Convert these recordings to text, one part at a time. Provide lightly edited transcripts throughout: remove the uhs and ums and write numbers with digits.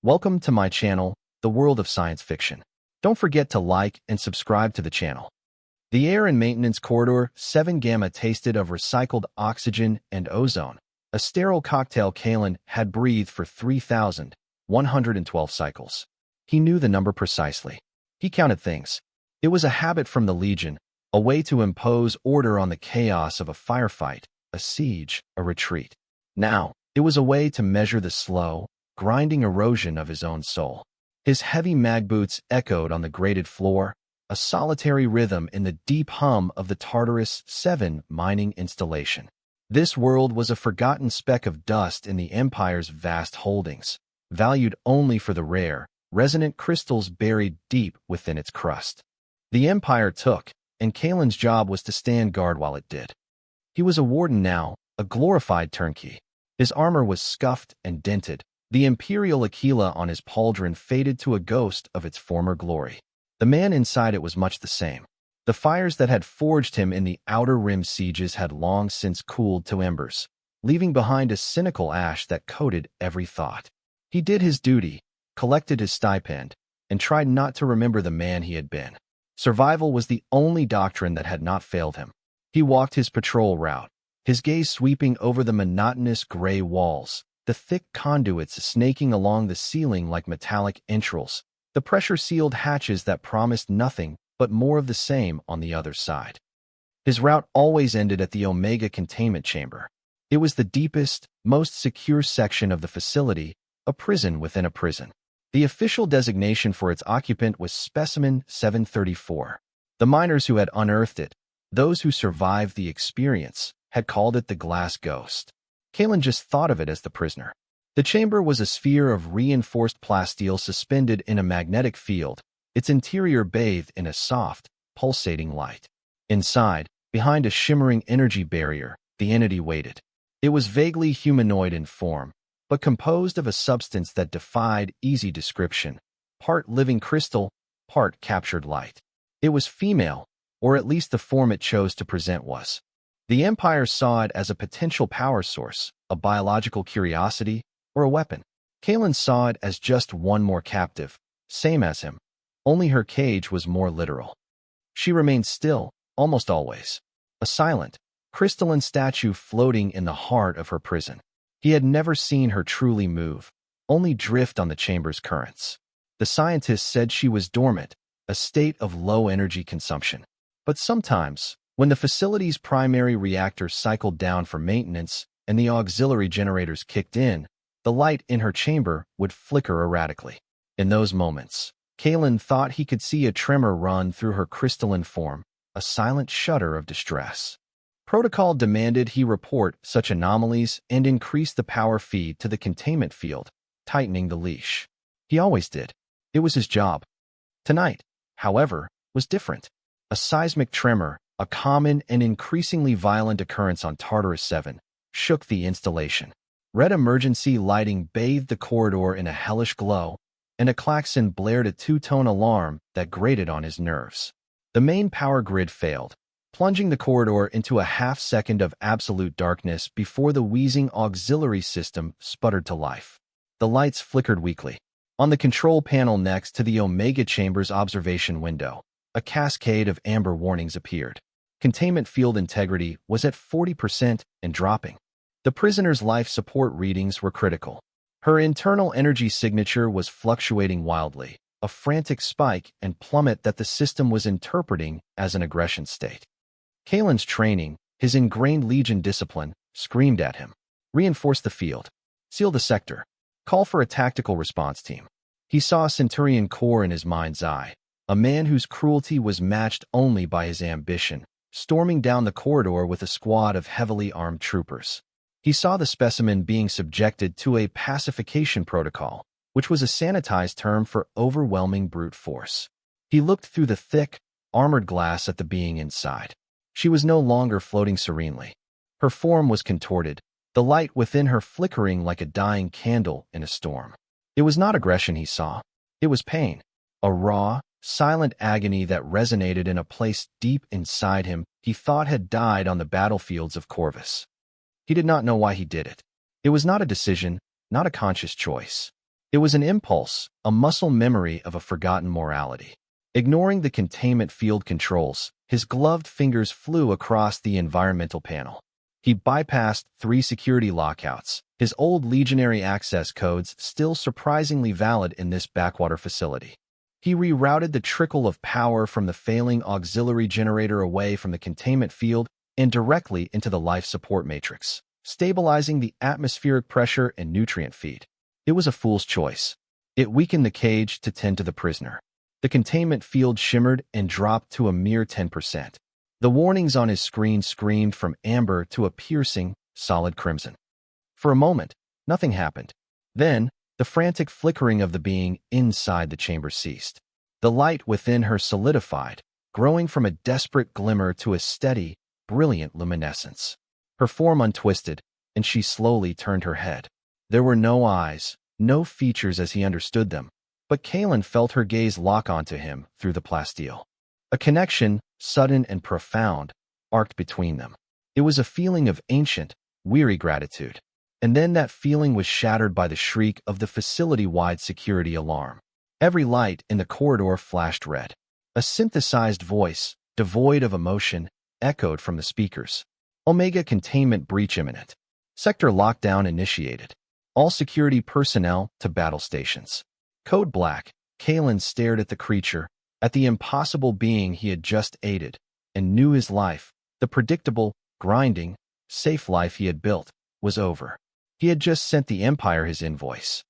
Welcome to my channel, The World of Science Fiction. Don't forget to like and subscribe to the channel. The air in maintenance corridor 7 Gamma tasted of recycled oxygen and ozone, a sterile cocktail Kalen had breathed for 3,112 cycles. He knew the number precisely. He counted things. It was a habit from the Legion, a way to impose order on the chaos of a firefight, a siege, a retreat. Now, it was a way to measure the slow, grinding erosion of his own soul. His heavy mag boots echoed on the grated floor, a solitary rhythm in the deep hum of the Tartarus 7 mining installation. This world was a forgotten speck of dust in the Empire's vast holdings, valued only for the rare, resonant crystals buried deep within its crust. The Empire took, and Kalen's job was to stand guard while it did. He was a warden now, a glorified turnkey. His armor was scuffed and dented. The imperial Aquila on his pauldron faded to a ghost of its former glory. The man inside it was much the same. The fires that had forged him in the Outer Rim sieges had long since cooled to embers, leaving behind a cynical ash that coated every thought. He did his duty, collected his stipend, and tried not to remember the man he had been. Survival was the only doctrine that had not failed him. He walked his patrol route, his gaze sweeping over the monotonous gray walls, the thick conduits snaking along the ceiling like metallic entrails, the pressure-sealed hatches that promised nothing but more of the same on the other side. His route always ended at the Omega containment chamber. It was the deepest, most secure section of the facility, a prison within a prison. The official designation for its occupant was Specimen 734. The miners who had unearthed it, those who survived the experience, had called it the Glass Ghost. Kalen just thought of it as the prisoner. The chamber was a sphere of reinforced plasteel suspended in a magnetic field, its interior bathed in a soft, pulsating light. Inside, behind a shimmering energy barrier, the entity waited. It was vaguely humanoid in form, but composed of a substance that defied easy description, part living crystal, part captured light. It was female, or at least the form it chose to present was. The Empire saw it as a potential power source, a biological curiosity, or a weapon. Kalen saw it as just one more captive, same as him, only her cage was more literal. She remained still, almost always, a silent, crystalline statue floating in the heart of her prison. He had never seen her truly move, only drift on the chamber's currents. The scientists said she was dormant, a state of low energy consumption. But sometimes, when the facility's primary reactor cycled down for maintenance and the auxiliary generators kicked in, the light in her chamber would flicker erratically. In those moments, Kalen thought he could see a tremor run through her crystalline form, a silent shudder of distress. Protocol demanded he report such anomalies and increase the power feed to the containment field, tightening the leash. He always did. It was his job. Tonight, however, was different. A seismic tremor, a common and increasingly violent occurrence on Tartarus 7, shook the installation. Red emergency lighting bathed the corridor in a hellish glow, and a klaxon blared a two-tone alarm that grated on his nerves. The main power grid failed, plunging the corridor into a half-second of absolute darkness before the wheezing auxiliary system sputtered to life. The lights flickered weakly. On the control panel next to the Omega Chamber's observation window, a cascade of amber warnings appeared. Containment field integrity was at 40% and dropping. The prisoner's life support readings were critical. Her internal energy signature was fluctuating wildly, a frantic spike and plummet that the system was interpreting as an aggression state. Kalen's training, his ingrained Legion discipline, screamed at him. Reinforce the field. Seal the sector. Call for a tactical response team. He saw Centurion Core in his mind's eye, a man whose cruelty was matched only by his ambition, storming down the corridor with a squad of heavily armed troopers. He saw the specimen being subjected to a pacification protocol, which was a sanitized term for overwhelming brute force. He looked through the thick, armored glass at the being inside. She was no longer floating serenely. Her form was contorted, the light within her flickering like a dying candle in a storm. It was not aggression he saw. It was pain, a raw, silent agony that resonated in a place deep inside him he thought had died on the battlefields of Corvus. He did not know why he did it. It was not a decision, not a conscious choice. It was an impulse, a muscle memory of a forgotten morality. Ignoring the containment field controls, his gloved fingers flew across the environmental panel. He bypassed 3 security lockouts, his old legionary access codes still surprisingly valid in this backwater facility. He rerouted the trickle of power from the failing auxiliary generator away from the containment field and directly into the life support matrix, stabilizing the atmospheric pressure and nutrient feed. It was a fool's choice. It weakened the cage to tend to the prisoner. The containment field shimmered and dropped to a mere 10%. The warnings on his screen screamed from amber to a piercing, solid crimson. For a moment, nothing happened. Then, the frantic flickering of the being inside the chamber ceased. The light within her solidified, growing from a desperate glimmer to a steady, brilliant luminescence. Her form untwisted, and she slowly turned her head. There were no eyes, no features as he understood them, but Kalen felt her gaze lock onto him through the plasteel. A connection, sudden and profound, arced between them. It was a feeling of ancient, weary gratitude. And then that feeling was shattered by the shriek of the facility-wide security alarm. Every light in the corridor flashed red. A synthesized voice, devoid of emotion, echoed from the speakers. Omega containment breach imminent. Sector lockdown initiated. All security personnel to battle stations. Code black. Kalen stared at the creature, at the impossible being he had just aided, and knew his life, the predictable, grinding, safe life he had built, was over. He had just sent the Empire his invoice.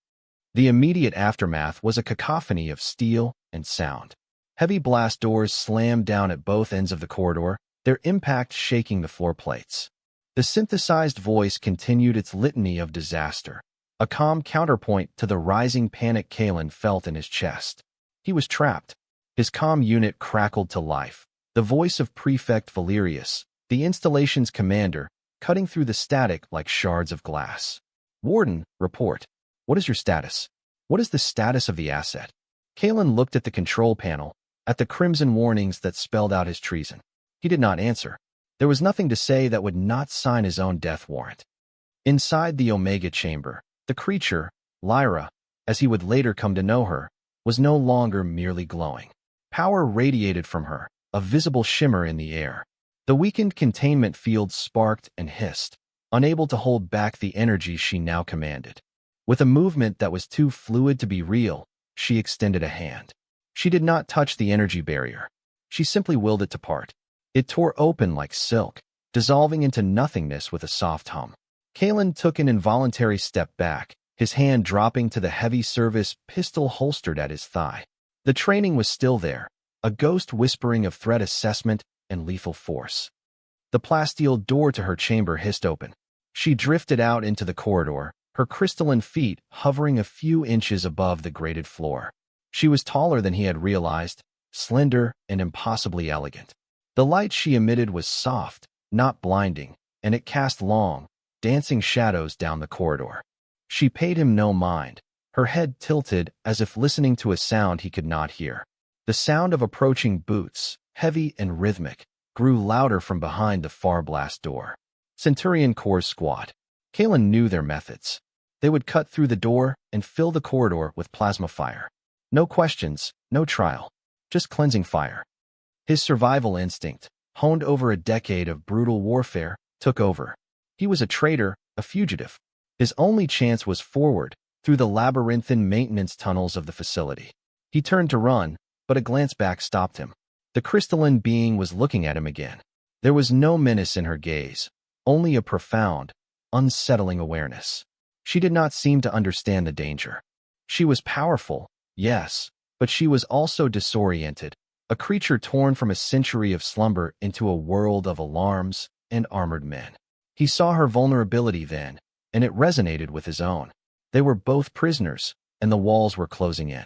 The immediate aftermath was a cacophony of steel and sound. Heavy blast doors slammed down at both ends of the corridor, their impact shaking the floor plates. The synthesized voice continued its litany of disaster, a calm counterpoint to the rising panic Kalen felt in his chest. He was trapped. His comm unit crackled to life. The voice of Prefect Valerius, the installation's commander, cutting through the static like shards of glass. Warden, report. What is your status? What is the status of the asset? Kalen looked at the control panel, at the crimson warnings that spelled out his treason. He did not answer. There was nothing to say that would not sign his own death warrant. Inside the Omega chamber, the creature, Lyra, as he would later come to know her, was no longer merely glowing. Power radiated from her, a visible shimmer in the air. The weakened containment field sparked and hissed, unable to hold back the energy she now commanded. With a movement that was too fluid to be real, she extended a hand. She did not touch the energy barrier. She simply willed it to part. It tore open like silk, dissolving into nothingness with a soft hum. Kalen took an involuntary step back, his hand dropping to the heavy service pistol holstered at his thigh. The training was still there, a ghost whispering of threat assessment and lethal force. The plasteel door to her chamber hissed open. She drifted out into the corridor, her crystalline feet hovering a few inches above the grated floor. She was taller than he had realized, slender and impossibly elegant. The light she emitted was soft, not blinding, and it cast long, dancing shadows down the corridor. She paid him no mind, her head tilted as if listening to a sound he could not hear. The sound of approaching boots, heavy and rhythmic, grew louder from behind the far blast door. Centurion Corps squad. Kalen knew their methods. They would cut through the door and fill the corridor with plasma fire. No questions, no trial, just cleansing fire. His survival instinct, honed over a decade of brutal warfare, took over. He was a traitor, a fugitive. His only chance was forward, through the labyrinthine maintenance tunnels of the facility. He turned to run, but a glance back stopped him. The crystalline being was looking at him again. There was no menace in her gaze, only a profound, unsettling awareness. She did not seem to understand the danger. She was powerful, yes, but she was also disoriented, a creature torn from a century of slumber into a world of alarms and armored men. He saw her vulnerability then, and it resonated with his own. They were both prisoners, and the walls were closing in.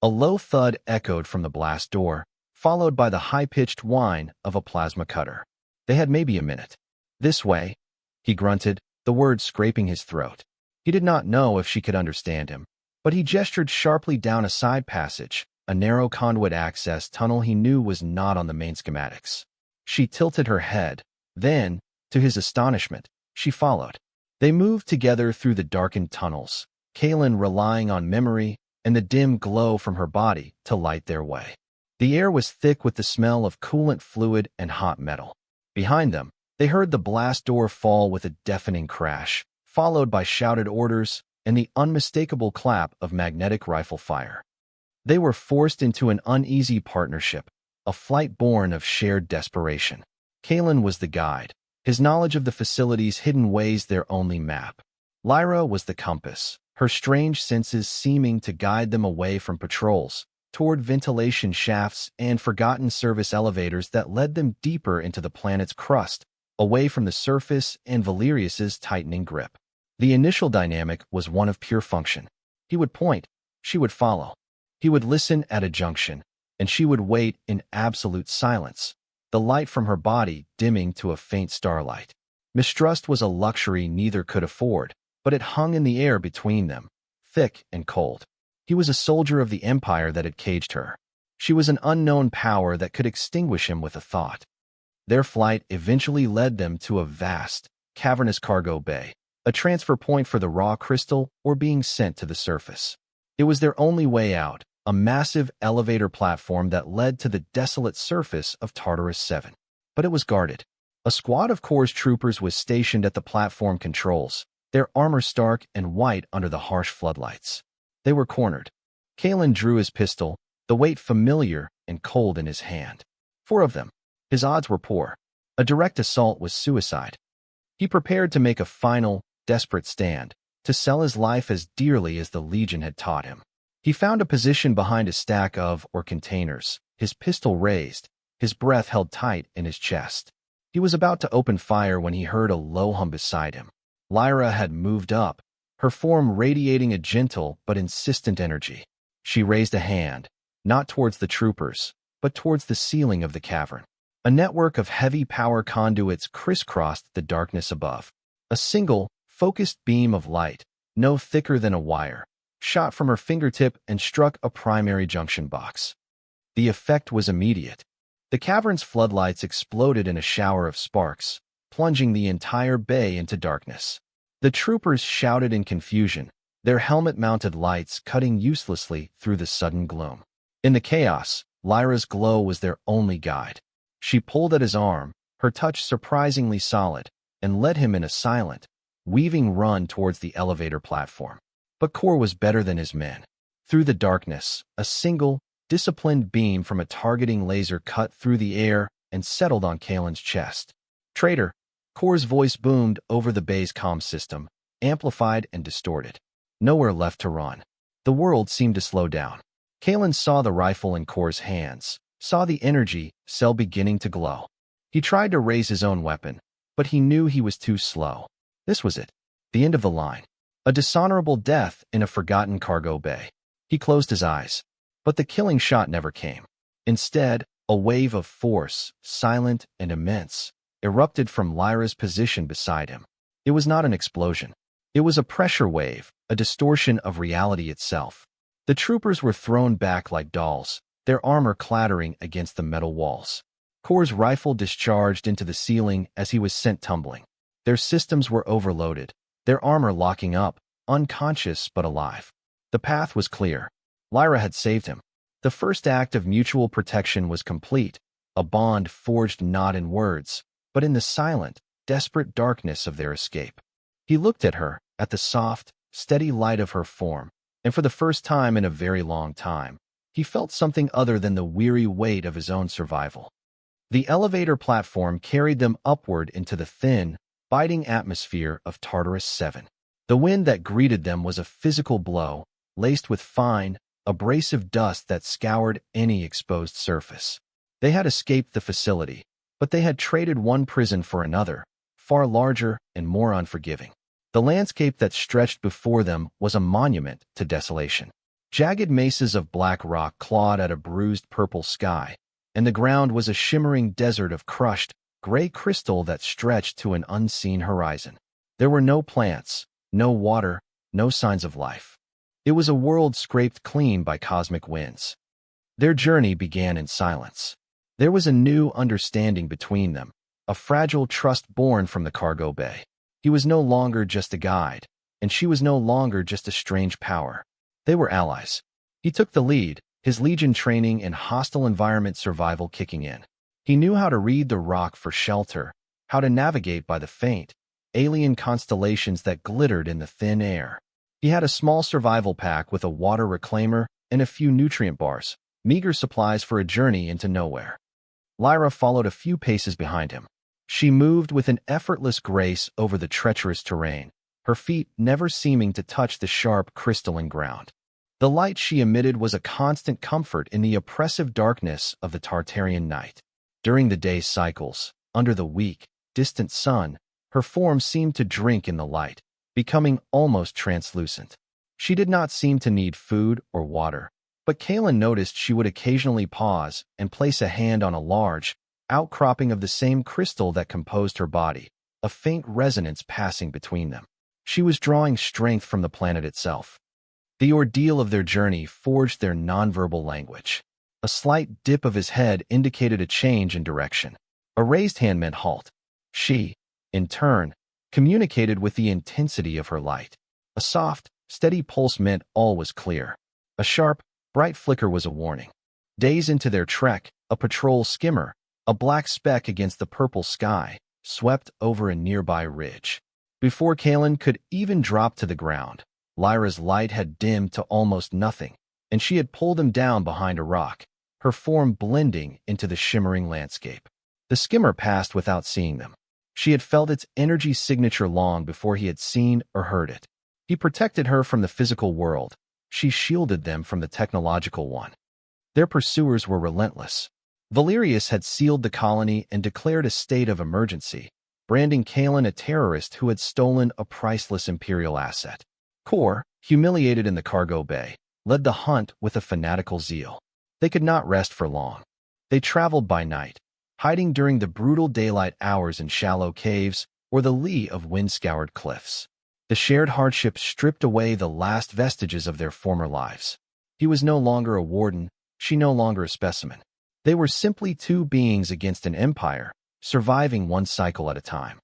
A low thud echoed from the blast door, followed by the high-pitched whine of a plasma cutter. They had maybe a minute. This way, he grunted, the words scraping his throat. He did not know if she could understand him, but he gestured sharply down a side passage, a narrow conduit access tunnel he knew was not on the main schematics. She tilted her head. Then, to his astonishment, she followed. They moved together through the darkened tunnels, Kaylin relying on memory and the dim glow from her body to light their way. The air was thick with the smell of coolant fluid and hot metal. Behind them, they heard the blast door fall with a deafening crash, followed by shouted orders and the unmistakable clap of magnetic rifle fire. They were forced into an uneasy partnership, a flight born of shared desperation. Kaylin was the guide, his knowledge of the facility's hidden ways their only map. Lyra was the compass, her strange senses seeming to guide them away from patrols, toward ventilation shafts and forgotten service elevators that led them deeper into the planet's crust, away from the surface and Valerius's tightening grip. The initial dynamic was one of pure function. He would point, she would follow. He would listen at a junction, and she would wait in absolute silence, the light from her body dimming to a faint starlight. Mistrust was a luxury neither could afford, but it hung in the air between them, thick and cold. He was a soldier of the empire that had caged her. She was an unknown power that could extinguish him with a thought. Their flight eventually led them to a vast, cavernous cargo bay, a transfer point for the raw crystal or being sent to the surface. It was their only way out, a massive elevator platform that led to the desolate surface of Tartarus 7. But it was guarded. A squad of Corps troopers was stationed at the platform controls, their armor stark and white under the harsh floodlights. They were cornered. Kaylin drew his pistol, the weight familiar and cold in his hand. 4 of them. His odds were poor. A direct assault was suicide. He prepared to make a final, desperate stand, to sell his life as dearly as the Legion had taught him. He found a position behind a stack of containers, his pistol raised, his breath held tight in his chest. He was about to open fire when he heard a low hum beside him. Lyra had moved up, her form radiating a gentle but insistent energy. She raised a hand, not towards the troopers, but towards the ceiling of the cavern. A network of heavy power conduits crisscrossed the darkness above. A single, focused beam of light, no thicker than a wire, shot from her fingertip and struck a primary junction box. The effect was immediate. The cavern's floodlights exploded in a shower of sparks, plunging the entire bay into darkness. The troopers shouted in confusion, their helmet-mounted lights cutting uselessly through the sudden gloom. In the chaos, Lyra's glow was their only guide. She pulled at his arm, her touch surprisingly solid, and led him in a silent, weaving run towards the elevator platform. But Kor was better than his men. Through the darkness, a single, disciplined beam from a targeting laser cut through the air and settled on Kaylin's chest. "Traitor!" Kor's voice boomed over the bay's comm system, amplified and distorted. Nowhere left to run. The world seemed to slow down. Kaylin saw the rifle in Kor's hands, saw the energy cell beginning to glow. He tried to raise his own weapon, but he knew he was too slow. This was it. The end of the line. A dishonorable death in a forgotten cargo bay. He closed his eyes. But the killing shot never came. Instead, a wave of force, silent and immense, erupted from Lyra's position beside him. It was not an explosion. It was a pressure wave, a distortion of reality itself. The troopers were thrown back like dolls, their armor clattering against the metal walls. Kor's rifle discharged into the ceiling as he was sent tumbling. Their systems were overloaded, their armor locking up, unconscious but alive. The path was clear. Lyra had saved him. The first act of mutual protection was complete, a bond forged not in words, but in the silent, desperate darkness of their escape. He looked at her, at the soft, steady light of her form, and for the first time in a very long time, he felt something other than the weary weight of his own survival. The elevator platform carried them upward into the thin, biting atmosphere of Tartarus 7. The wind that greeted them was a physical blow, laced with fine, abrasive dust that scoured any exposed surface. They had escaped the facility, but they had traded one prison for another, far larger and more unforgiving. The landscape that stretched before them was a monument to desolation. Jagged mesas of black rock clawed at a bruised purple sky, and the ground was a shimmering desert of crushed, gray crystal that stretched to an unseen horizon. There were no plants, no water, no signs of life. It was a world scraped clean by cosmic winds. Their journey began in silence. There was a new understanding between them, a fragile trust born from the cargo bay. He was no longer just a guide. and she was no longer just a strange power. They were allies. He took the lead, his Legion training and hostile environment survival kicking in. He knew how to read the rock for shelter, how to navigate by the faint, alien constellations that glittered in the thin air. He had a small survival pack with a water reclaimer and a few nutrient bars, meager supplies for a journey into nowhere. Lyra followed a few paces behind him. She moved with an effortless grace over the treacherous terrain, her feet never seeming to touch the sharp crystalline ground. The light she emitted was a constant comfort in the oppressive darkness of the Tartarian night. During the day's cycles, under the weak, distant sun, her form seemed to drink in the light, becoming almost translucent. She did not seem to need food or water, but Kaelin noticed she would occasionally pause and place a hand on a large, outcropping of the same crystal that composed her body, a faint resonance passing between them. She was drawing strength from the planet itself. The ordeal of their journey forged their nonverbal language. A slight dip of his head indicated a change in direction. A raised hand meant halt. She, in turn, communicated with the intensity of her light. A soft, steady pulse meant all was clear. A sharp, bright flicker was a warning. Days into their trek, a patrol skimmer, a black speck against the purple sky, swept over a nearby ridge. Before Kaelin could even drop to the ground, Lyra's light had dimmed to almost nothing, and she had pulled him down behind a rock, her form blending into the shimmering landscape. The skimmer passed without seeing them. She had felt its energy signature long before he had seen or heard it. He protected her from the physical world. She shielded them from the technological one. Their pursuers were relentless. Valerius had sealed the colony and declared a state of emergency, branding Kaelin a terrorist who had stolen a priceless imperial asset. Kor, humiliated in the cargo bay, led the hunt with a fanatical zeal. They could not rest for long. They traveled by night, hiding during the brutal daylight hours in shallow caves or the lee of wind-scoured cliffs. The shared hardship stripped away the last vestiges of their former lives. He was no longer a warden, she no longer a specimen. They were simply two beings against an empire, surviving one cycle at a time.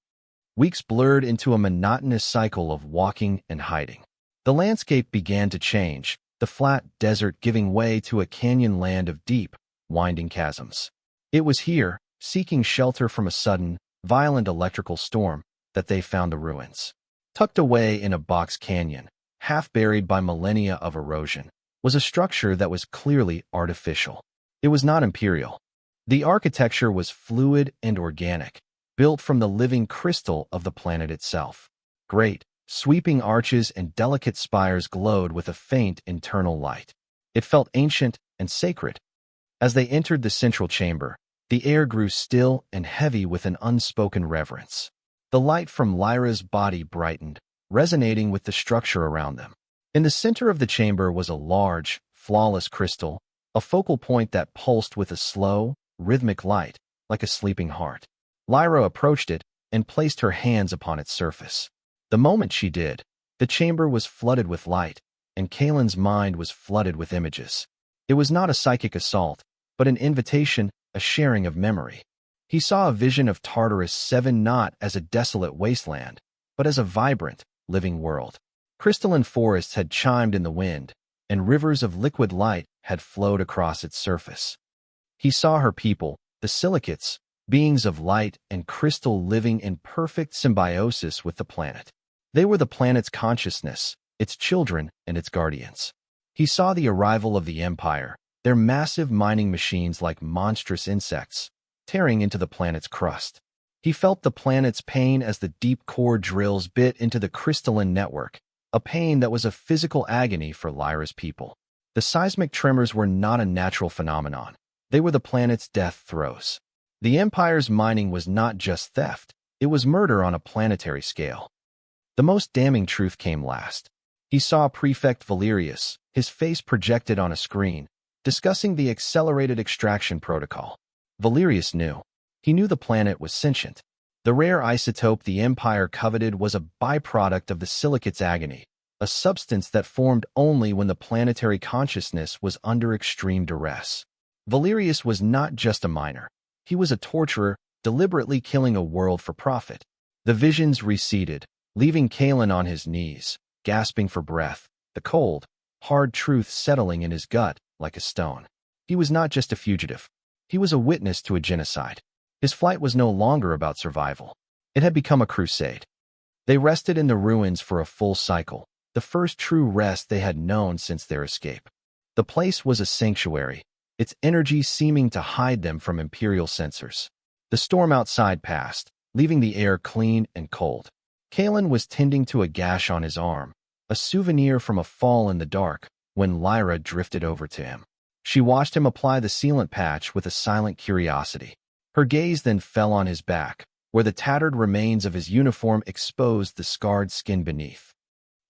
Weeks blurred into a monotonous cycle of walking and hiding. The landscape began to change, the flat desert giving way to a canyon land of deep, winding chasms. It was here, seeking shelter from a sudden, violent electrical storm, that they found the ruins. Tucked away in a box canyon, half buried by millennia of erosion, was a structure that was clearly artificial. It was not imperial. The architecture was fluid and organic, built from the living crystal of the planet itself. Great, sweeping arches and delicate spires glowed with a faint internal light. It felt ancient and sacred. As they entered the central chamber, the air grew still and heavy with an unspoken reverence. The light from Lyra's body brightened, resonating with the structure around them. In the center of the chamber was a large, flawless crystal, a focal point that pulsed with a slow, rhythmic light, like a sleeping heart. Lyra approached it and placed her hands upon its surface. The moment she did, the chamber was flooded with light, and Kaelin's mind was flooded with images. It was not a psychic assault, but an invitation, a sharing of memory. He saw a vision of Tartarus 7 not as a desolate wasteland, but as a vibrant, living world. Crystalline forests had chimed in the wind, and rivers of liquid light had flowed across its surface. He saw her people, the silicates, beings of light and crystal living in perfect symbiosis with the planet. They were the planet's consciousness, its children, and its guardians. He saw the arrival of the Empire, their massive mining machines like monstrous insects, tearing into the planet's crust. He felt the planet's pain as the deep core drills bit into the crystalline network, a pain that was a physical agony for Lyra's people. The seismic tremors were not a natural phenomenon. They were the planet's death throes. The Empire's mining was not just theft, it was murder on a planetary scale. The most damning truth came last. He saw Prefect Valerius, his face projected on a screen, discussing the accelerated extraction protocol. Valerius knew. He knew the planet was sentient. The rare isotope the Empire coveted was a byproduct of the silicate's agony, a substance that formed only when the planetary consciousness was under extreme duress. Valerius was not just a miner. He was a torturer, deliberately killing a world for profit. The visions receded, leaving Kaelin on his knees, gasping for breath, the cold, hard truth settling in his gut like a stone. He was not just a fugitive. He was a witness to a genocide. His flight was no longer about survival. It had become a crusade. They rested in the ruins for a full cycle, the first true rest they had known since their escape. The place was a sanctuary, its energy seeming to hide them from Imperial censors. The storm outside passed, leaving the air clean and cold. Kalen was tending to a gash on his arm, a souvenir from a fall in the dark, when Lyra drifted over to him. She watched him apply the sealant patch with a silent curiosity. Her gaze then fell on his back, where the tattered remains of his uniform exposed the scarred skin beneath.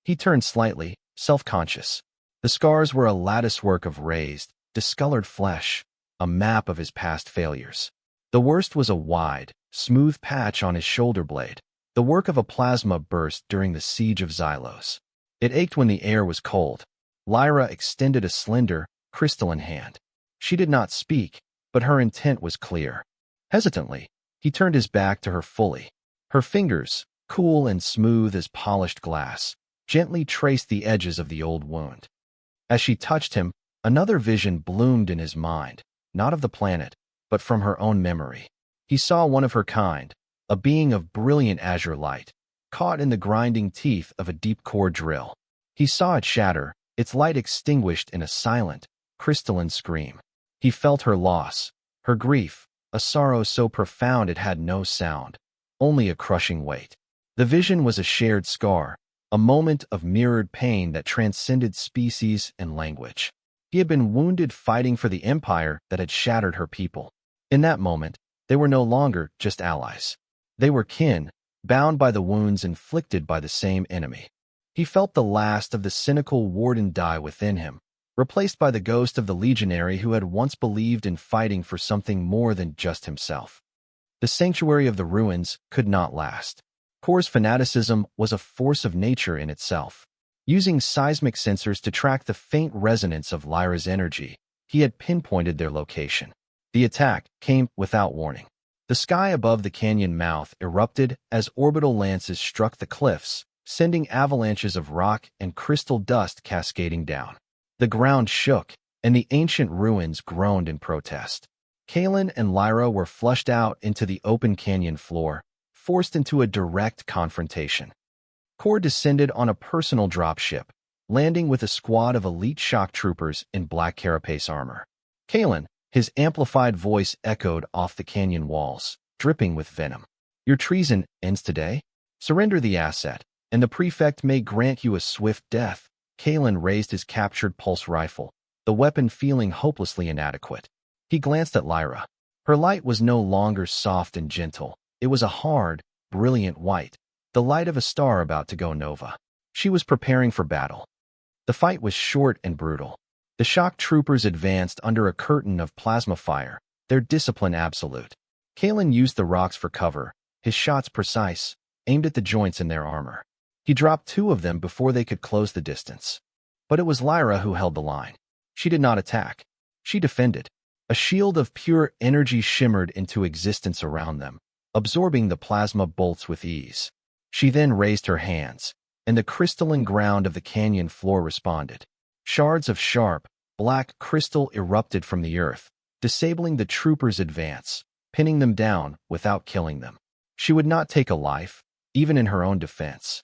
He turned slightly, self-conscious. The scars were a latticework of raised, discolored flesh, a map of his past failures. The worst was a wide, smooth patch on his shoulder blade, the work of a plasma burst during the siege of Xylos. It ached when the air was cold. Lyra extended a slender, crystalline hand. She did not speak, but her intent was clear. Hesitantly, he turned his back to her fully. Her fingers, cool and smooth as polished glass, gently traced the edges of the old wound. As she touched him, another vision bloomed in his mind, not of the planet, but from her own memory. He saw one of her kind, a being of brilliant azure light, caught in the grinding teeth of a deep-core drill. He saw it shatter, its light extinguished in a silent, crystalline scream. He felt her loss, her grief, a sorrow so profound it had no sound, only a crushing weight. The vision was a shared scar, a moment of mirrored pain that transcended species and language. He had been wounded fighting for the empire that had shattered her people. In that moment, they were no longer just allies. They were kin, bound by the wounds inflicted by the same enemy. He felt the last of the cynical warden die within him, replaced by the ghost of the legionary who had once believed in fighting for something more than just himself. The sanctuary of the ruins could not last. Kor's fanaticism was a force of nature in itself. Using seismic sensors to track the faint resonance of Lyra's energy, he had pinpointed their location. The attack came without warning. The sky above the canyon mouth erupted as orbital lances struck the cliffs, sending avalanches of rock and crystal dust cascading down. The ground shook, and the ancient ruins groaned in protest. Kalen and Lyra were flushed out into the open canyon floor, forced into a direct confrontation. Kor descended on a personal dropship, landing with a squad of elite shock troopers in black carapace armor. Kalen, his amplified voice echoed off the canyon walls, dripping with venom. Your treason ends today? Surrender the asset, and the prefect may grant you a swift death. Kalen raised his captured pulse rifle, the weapon feeling hopelessly inadequate. He glanced at Lyra. Her light was no longer soft and gentle. It was a hard, brilliant white, the light of a star about to go nova. She was preparing for battle. The fight was short and brutal. The shock troopers advanced under a curtain of plasma fire, their discipline absolute. Kalen used the rocks for cover, his shots precise, aimed at the joints in their armor. He dropped two of them before they could close the distance. But it was Lyra who held the line. She did not attack. She defended. A shield of pure energy shimmered into existence around them, absorbing the plasma bolts with ease. She then raised her hands, and the crystalline ground of the canyon floor responded. Shards of sharp, black crystal erupted from the earth, disabling the troopers' advance, pinning them down without killing them. She would not take a life, even in her own defense.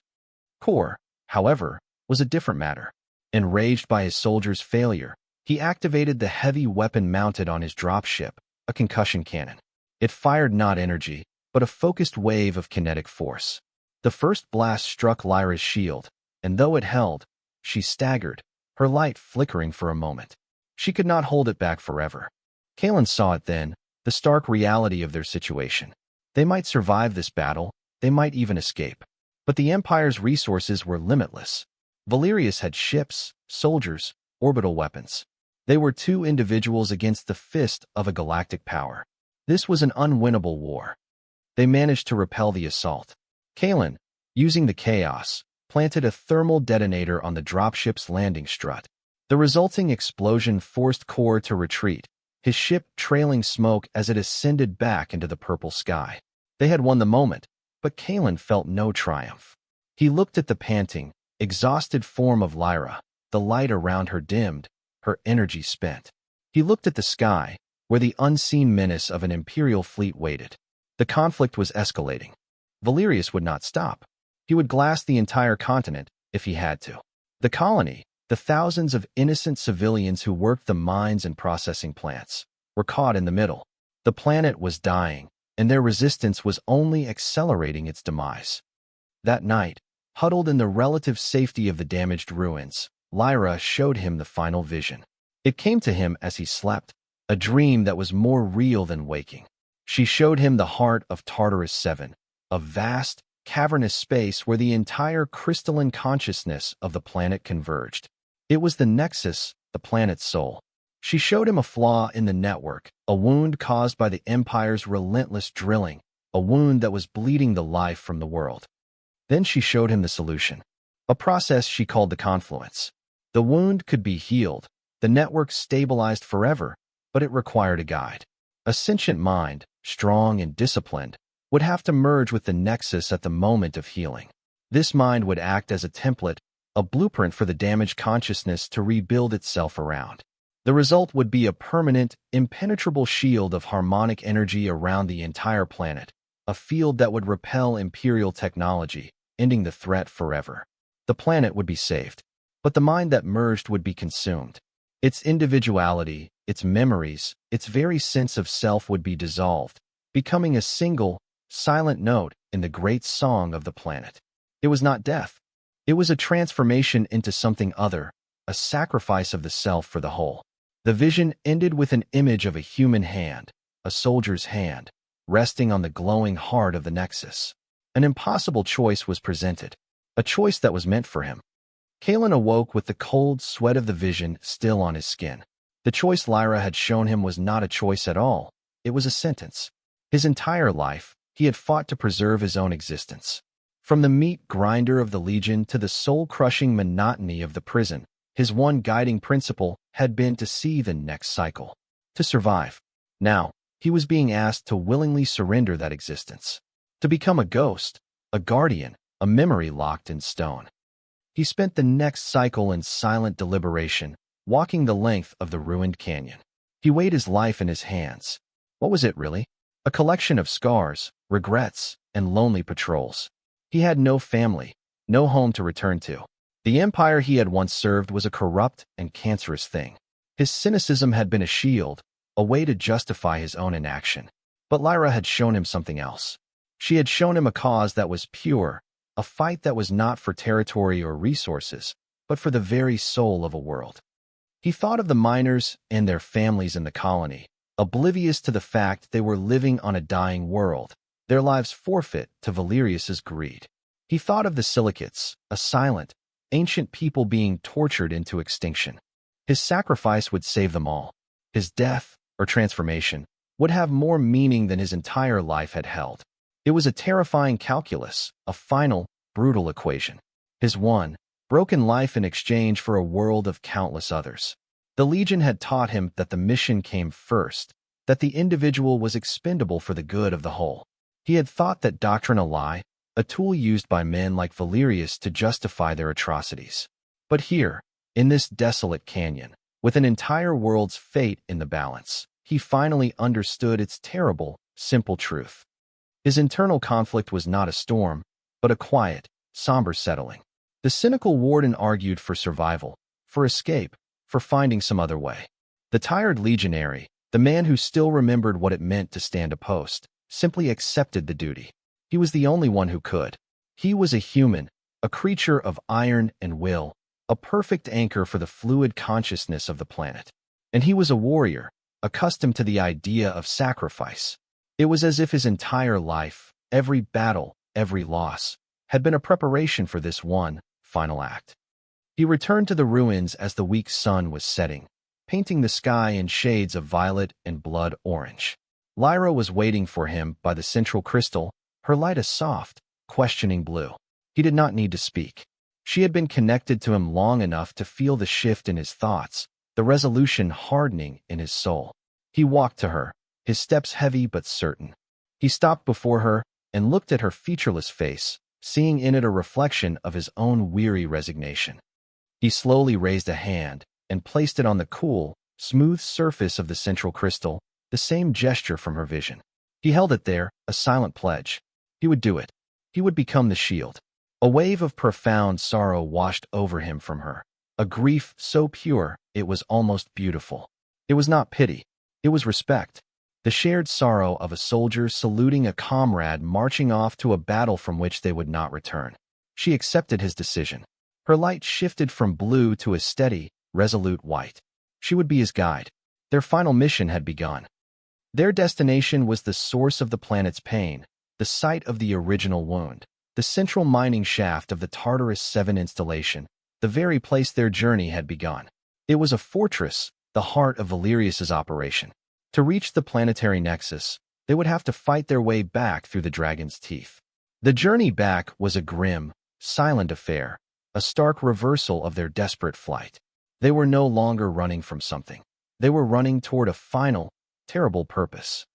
Kor, however, was a different matter. Enraged by his soldiers' failure, he activated the heavy weapon mounted on his dropship, a concussion cannon. It fired not energy, but a focused wave of kinetic force. The first blast struck Lyra's shield, and though it held, she staggered, her light flickering for a moment. She could not hold it back forever. Kalen saw it then, the stark reality of their situation. They might survive this battle, they might even escape. But the Empire's resources were limitless. Valerius had ships, soldiers, orbital weapons. They were two individuals against the fist of a galactic power. This was an unwinnable war. They managed to repel the assault. Kalen, using the chaos, planted a thermal detonator on the dropship's landing strut. The resulting explosion forced Kor to retreat, his ship trailing smoke as it ascended back into the purple sky. They had won the moment, but Kalen felt no triumph. He looked at the panting, exhausted form of Lyra, the light around her dimmed, her energy spent. He looked at the sky, where the unseen menace of an imperial fleet waited. The conflict was escalating. Valerius would not stop. He would glass the entire continent if he had to. The colony, the thousands of innocent civilians who worked the mines and processing plants, were caught in the middle. The planet was dying, and their resistance was only accelerating its demise. That night, huddled in the relative safety of the damaged ruins, Lyra showed him the final vision. It came to him as he slept, a dream that was more real than waking. She showed him the heart of Tartarus 7, a vast, cavernous space where the entire crystalline consciousness of the planet converged. It was the nexus, the planet's soul. She showed him a flaw in the network, a wound caused by the Empire's relentless drilling, a wound that was bleeding the life from the world. Then she showed him the solution, a process she called the confluence. The wound could be healed, the network stabilized forever, but it required a guide. A sentient mind, strong and disciplined, would have to merge with the nexus at the moment of healing. This mind would act as a template, a blueprint for the damaged consciousness to rebuild itself around. The result would be a permanent, impenetrable shield of harmonic energy around the entire planet, a field that would repel imperial technology, ending the threat forever. The planet would be saved, but the mind that merged would be consumed. Its individuality, its memories, its very sense of self would be dissolved, becoming a single, silent note in the great song of the planet. It was not death. It was a transformation into something other, a sacrifice of the self for the whole. The vision ended with an image of a human hand, a soldier's hand, resting on the glowing heart of the nexus. An impossible choice was presented, a choice that was meant for him. Kalen awoke with the cold sweat of the vision still on his skin. The choice Lyra had shown him was not a choice at all. It was a sentence. His entire life, he had fought to preserve his own existence. From the meat grinder of the Legion to the soul-crushing monotony of the prison, his one guiding principle had been to see the next cycle, to survive. Now, he was being asked to willingly surrender that existence, to become a ghost, a guardian, a memory locked in stone. He spent the next cycle in silent deliberation, walking the length of the ruined canyon. He weighed his life in his hands. What was it really? A collection of scars, regrets, and lonely patrols. He had no family, no home to return to. The empire he had once served was a corrupt and cancerous thing. His cynicism had been a shield, a way to justify his own inaction. But Lyra had shown him something else. She had shown him a cause that was pure, a fight that was not for territory or resources, but for the very soul of a world. He thought of the miners and their families in the colony, oblivious to the fact they were living on a dying world, their lives forfeit to Valerius's greed. He thought of the silicates, a silent, ancient people being tortured into extinction. His sacrifice would save them all. His death, or transformation, would have more meaning than his entire life had held. It was a terrifying calculus, a final, brutal equation. His one, broken life in exchange for a world of countless others. The Legion had taught him that the mission came first, that the individual was expendable for the good of the whole. He had thought that doctrine a lie, a tool used by men like Valerius to justify their atrocities. But here, in this desolate canyon, with an entire world's fate in the balance, he finally understood its terrible, simple truth. His internal conflict was not a storm, but a quiet, somber settling. The cynical warden argued for survival, for escape, for finding some other way. The tired legionary, the man who still remembered what it meant to stand a post, simply accepted the duty. He was the only one who could. He was a human, a creature of iron and will, a perfect anchor for the fluid consciousness of the planet. And he was a warrior, accustomed to the idea of sacrifice. It was as if his entire life, every battle, every loss, had been a preparation for this one final act. He returned to the ruins as the weak sun was setting, painting the sky in shades of violet and blood orange. Lyra was waiting for him by the central crystal, her light a soft, questioning blue. He did not need to speak. She had been connected to him long enough to feel the shift in his thoughts, the resolution hardening in his soul. He walked to her, his steps heavy but certain. He stopped before her and looked at her featureless face, seeing in it a reflection of his own weary resignation. He slowly raised a hand and placed it on the cool, smooth surface of the central crystal, the same gesture from her vision. He held it there, a silent pledge. He would do it. He would become the shield. A wave of profound sorrow washed over him from her, a grief so pure it was almost beautiful. It was not pity. It was respect. The shared sorrow of a soldier saluting a comrade marching off to a battle from which they would not return. She accepted his decision. Her light shifted from blue to a steady, resolute white. She would be his guide. Their final mission had begun. Their destination was the source of the planet's pain, the site of the original wound, the central mining shaft of the Tartarus 7 installation, the very place their journey had begun. It was a fortress, the heart of Valerius's operation. To reach the planetary nexus, they would have to fight their way back through the dragon's teeth. The journey back was a grim, silent affair, a stark reversal of their desperate flight. They were no longer running from something. They were running toward a final, terrible purpose.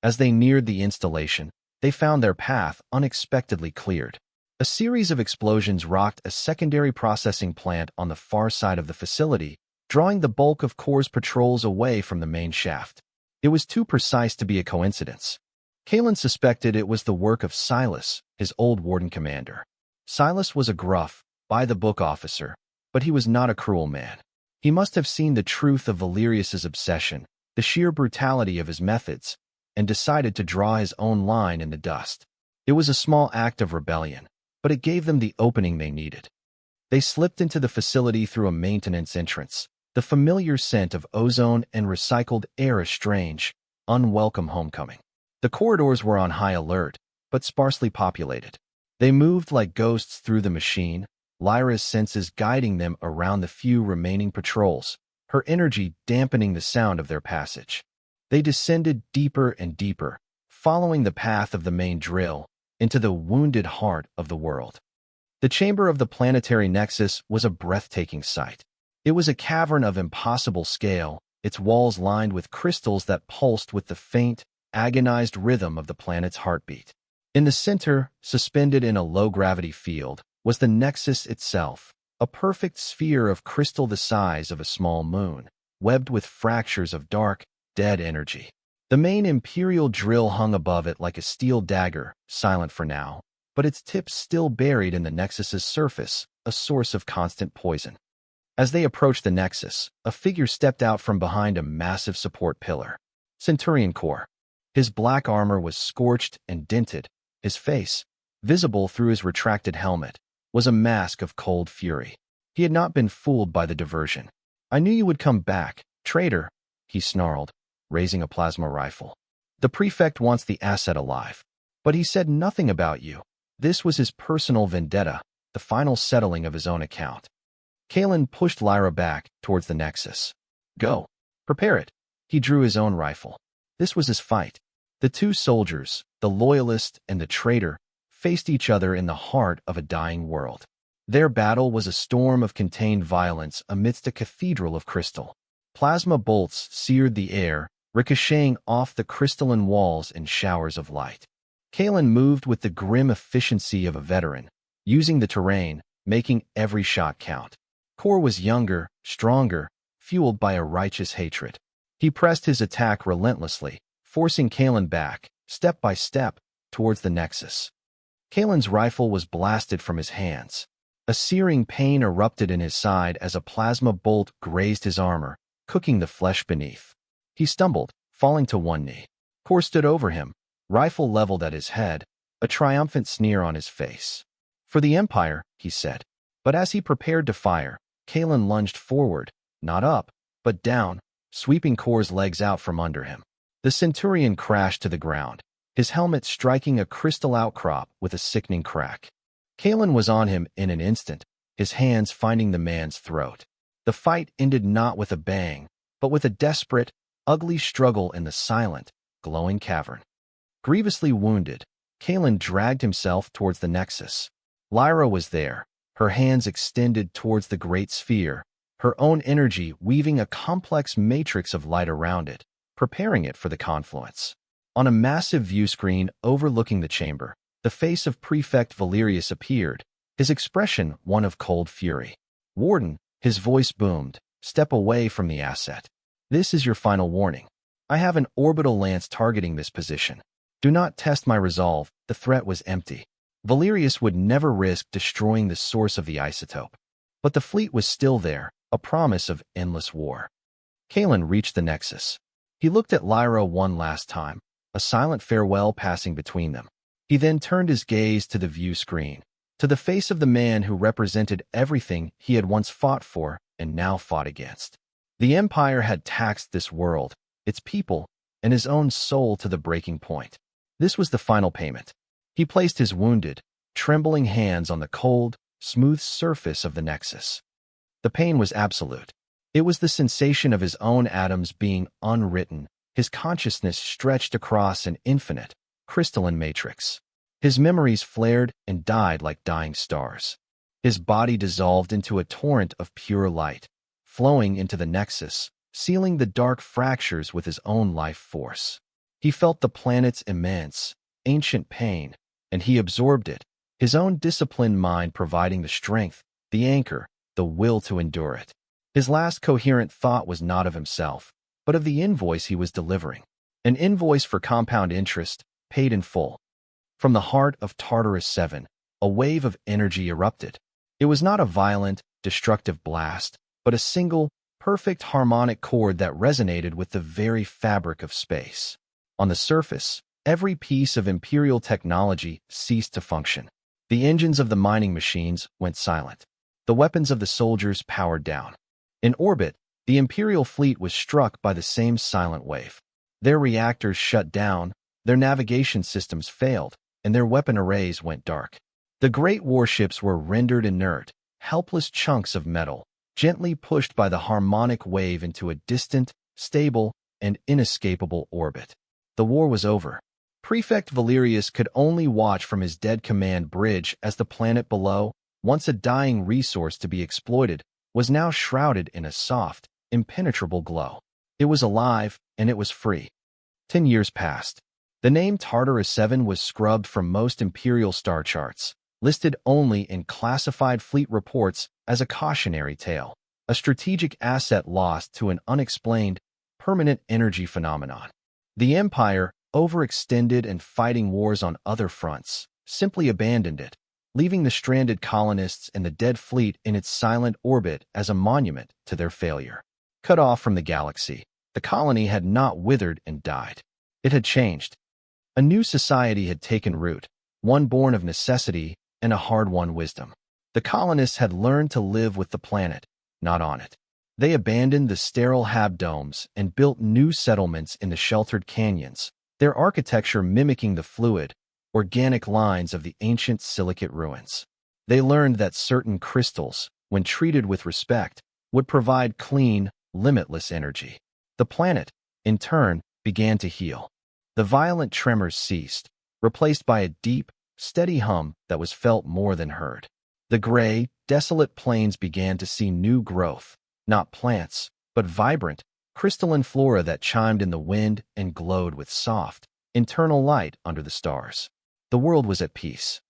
As they neared the installation, they found their path unexpectedly cleared. A series of explosions rocked a secondary processing plant on the far side of the facility, drawing the bulk of Core's patrols away from the main shaft. It was too precise to be a coincidence. Kalen suspected it was the work of Silas, his old warden commander. Silas was a gruff, by-the-book officer, but he was not a cruel man. He must have seen the truth of Valerius's obsession, the sheer brutality of his methods, and decided to draw his own line in the dust. It was a small act of rebellion, but it gave them the opening they needed. They slipped into the facility through a maintenance entrance, the familiar scent of ozone and recycled air a strange, unwelcome homecoming. The corridors were on high alert, but sparsely populated. They moved like ghosts through the machine, Lyra's senses guiding them around the few remaining patrols, her energy dampening the sound of their passage. They descended deeper and deeper, following the path of the main drill, into the wounded heart of the world. The chamber of the planetary nexus was a breathtaking sight. It was a cavern of impossible scale, its walls lined with crystals that pulsed with the faint, agonized rhythm of the planet's heartbeat. In the center, suspended in a low-gravity field, was the nexus itself, a perfect sphere of crystal the size of a small moon, webbed with fractures of dark, dead energy. The main imperial drill hung above it like a steel dagger, silent for now, but its tips still buried in the nexus's surface, a source of constant poison. As they approached the nexus, a figure stepped out from behind a massive support pillar. Centurion Core. His black armor was scorched and dinted. His face, visible through his retracted helmet, was a mask of cold fury. He had not been fooled by the diversion. "I knew you would come back, traitor," he snarled, raising a plasma rifle. "The prefect wants the asset alive. But he said nothing about you." This was his personal vendetta, the final settling of his own account. Kalen pushed Lyra back towards the nexus. "Go. Prepare it." He drew his own rifle. This was his fight. The two soldiers, the loyalist and the traitor, faced each other in the heart of a dying world. Their battle was a storm of contained violence amidst a cathedral of crystal. Plasma bolts seared the air, ricocheting off the crystalline walls in showers of light. Kalen moved with the grim efficiency of a veteran, using the terrain, making every shot count. Core was younger, stronger, fueled by a righteous hatred. He pressed his attack relentlessly, forcing Kalen back, step by step, towards the nexus. Kalen's rifle was blasted from his hands. A searing pain erupted in his side as a plasma bolt grazed his armor, cooking the flesh beneath. He stumbled, falling to one knee. Core stood over him, rifle leveled at his head, a triumphant sneer on his face. "For the Empire," he said. But as he prepared to fire, Kalen lunged forward, not up, but down, sweeping Core's legs out from under him. The Centurion crashed to the ground, his helmet striking a crystal outcrop with a sickening crack. Kalen was on him in an instant, his hands finding the man's throat. The fight ended not with a bang, but with a desperate, ugly struggle in the silent, glowing cavern. Grievously wounded, Kalen dragged himself towards the nexus. Lyra was there, her hands extended towards the great sphere, her own energy weaving a complex matrix of light around it, preparing it for the confluence. On a massive view screen overlooking the chamber, The face of Prefect Valerius appeared, his expression one of cold fury. "Warden," his voice boomed, "step away from the asset. This is your final warning. I have an orbital lance targeting this position. Do not test my resolve." The threat was empty. Valerius would never risk destroying the source of the isotope. But the fleet was still there, a promise of endless war. Kalen reached the Nexus. He looked at Lyra one last time, a silent farewell passing between them. He then turned his gaze to the view screen, to the face of the man who represented everything he had once fought for and now fought against. The Empire had taxed this world, its people, and his own soul to the breaking point. This was the final payment. He placed his wounded, trembling hands on the cold, smooth surface of the Nexus. The pain was absolute. It was the sensation of his own atoms being unwritten, his consciousness stretched across an infinite, crystalline matrix. His memories flared and died like dying stars. His body dissolved into a torrent of pure light, flowing into the Nexus, sealing the dark fractures with his own life force. He felt the planet's immense, ancient pain, and he absorbed it, his own disciplined mind providing the strength, the anchor, the will to endure it. His last coherent thought was not of himself, but of the invoice he was delivering. An invoice for compound interest, paid in full. From the heart of Tartarus 7, a wave of energy erupted. It was not a violent, destructive blast, but a single, perfect harmonic chord that resonated with the very fabric of space. On the surface, every piece of Imperial technology ceased to function. The engines of the mining machines went silent. The weapons of the soldiers powered down. In orbit, the Imperial fleet was struck by the same silent wave. Their reactors shut down, their navigation systems failed, and their weapon arrays went dark. The great warships were rendered inert, helpless chunks of metal, gently pushed by the harmonic wave into a distant, stable, and inescapable orbit. The war was over. Prefect Valerius could only watch from his dead command bridge as the planet below, once a dying resource to be exploited, was now shrouded in a soft, impenetrable glow. It was alive, and it was free. 10 years passed. The name Tartarus 7 was scrubbed from most Imperial star charts, listed only in classified fleet reports as a cautionary tale, a strategic asset lost to an unexplained, permanent energy phenomenon. The Empire, overextended and fighting wars on other fronts, simply abandoned it, leaving the stranded colonists and the dead fleet in its silent orbit as a monument to their failure. Cut off from the galaxy, the colony had not withered and died. It had changed. A new society had taken root, one born of necessity and a hard-won wisdom. The colonists had learned to live with the planet, not on it. They abandoned the sterile habdomes and built new settlements in the sheltered canyons, their architecture mimicking the fluid, organic lines of the ancient silicate ruins. They learned that certain crystals, when treated with respect, would provide clean, limitless energy. The planet, in turn, began to heal. The violent tremors ceased, replaced by a deep, steady hum that was felt more than heard. The gray, desolate plains began to see new growth, not plants, but vibrant, crystalline flora that chimed in the wind and glowed with soft, internal light under the stars. The world was at peace.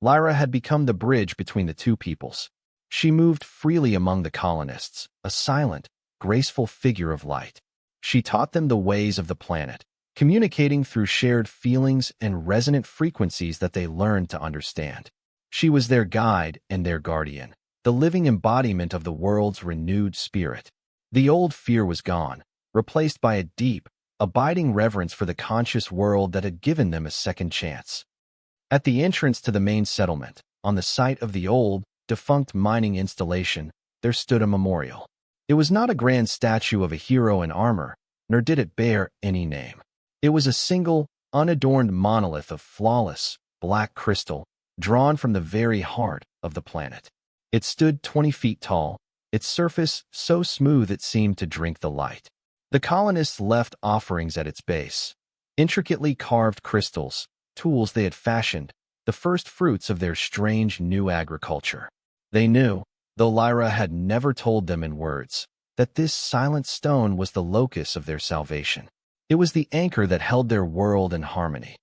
Lyra had become the bridge between the two peoples. She moved freely among the colonists, a silent, graceful figure of light. She taught them the ways of the planet, communicating through shared feelings and resonant frequencies that they learned to understand. She was their guide and their guardian, the living embodiment of the world's renewed spirit. The old fear was gone, replaced by a deep, abiding reverence for the conscious world that had given them a second chance. At the entrance to the main settlement, on the site of the old, defunct mining installation, there stood a memorial. It was not a grand statue of a hero in armor, nor did it bear any name. It was a single, unadorned monolith of flawless, black crystal, drawn from the very heart of the planet. It stood 20 feet tall, its surface so smooth it seemed to drink the light. The colonists left offerings at its base, intricately carved crystals, tools they had fashioned, the first fruits of their strange new agriculture. They knew, though Lyra had never told them in words, that this silent stone was the locus of their salvation. It was the anchor that held their world in harmony.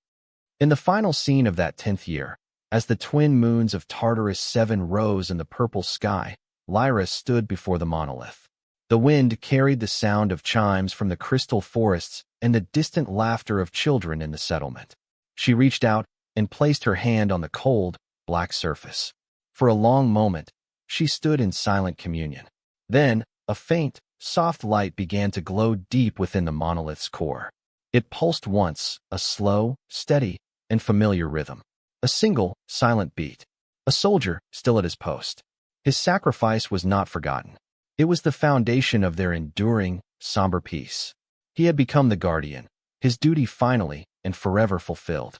In the final scene of that 10th year, as the twin moons of Tartarus 7 rose in the purple sky, Lyra stood before the monolith. The wind carried the sound of chimes from the crystal forests and the distant laughter of children in the settlement. She reached out and placed her hand on the cold, black surface. For a long moment, she stood in silent communion. Then, a faint, soft light began to glow deep within the monolith's core. It pulsed once, a slow, steady, and familiar rhythm. A single, silent beat. A soldier still at his post. His sacrifice was not forgotten. It was the foundation of their enduring, somber peace. He had become the guardian, his duty finally and forever fulfilled.